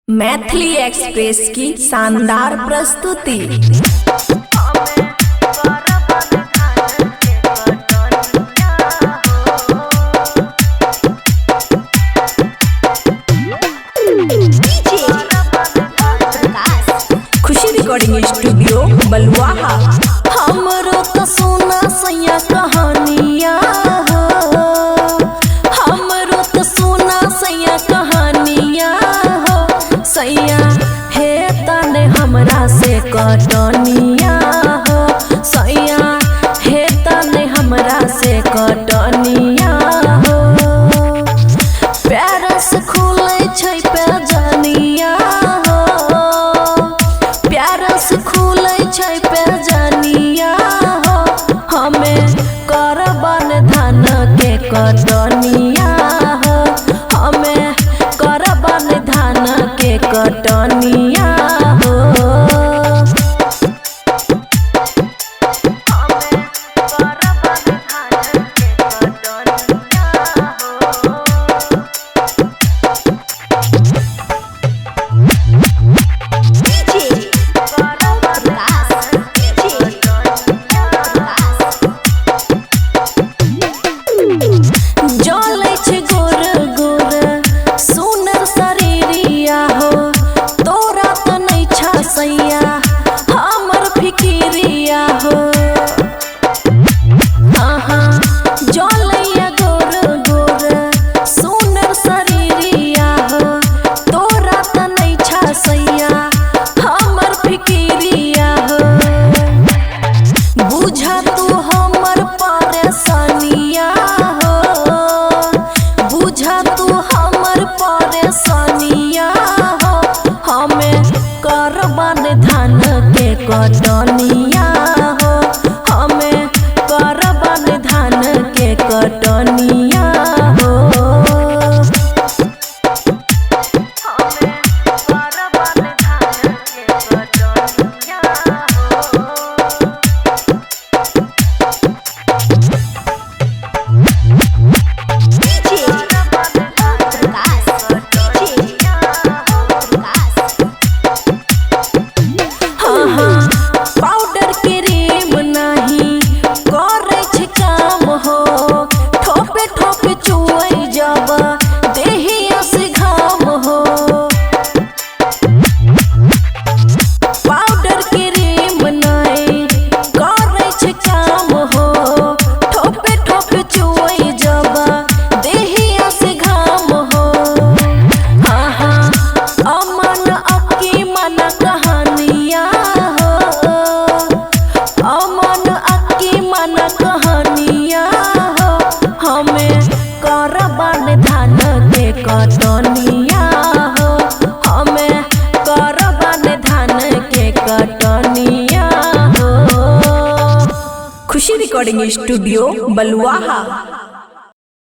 Maithili express की शानदार प्रस्तुति। खुशी रिकॉर्डिंग स्टूडियो बलुआहा। हमरो तो सुना सैया कहानिया हो, हमरो तो सुना सैया कहानिया हो, सैया हे तने हमरा से कटनिया हो, सैया हे तने हमरा से कटनिया हो। प्यार से खुले छै पैजनिया हो, प्यार से खुले छै पैजनिया हो, हमें करबन धान के कटनिया हो, हमें करबन धान के कटनिया हो। धान के कटनिया हो, हमें करबन धान के कटनिया हो। पाउडर क्रीम नहीं करे छै काम हो, ठोपे ठोपे चुए जब देहिया से घाम हो। पाउडर क्रीम नहीं करे छै काम हो, ठोपे ठोपे चुए जब देहिया से घाम हो। हाँ हाँ अमन अक्की मन कहानिया हो, अमन अक्की मन कहानिया हो, हमें करबन धान के कटनिया हो, हमें करबन धान के कटनिया हो। खुशी रिकॉर्डिंग स्टूडियो बलुआहा।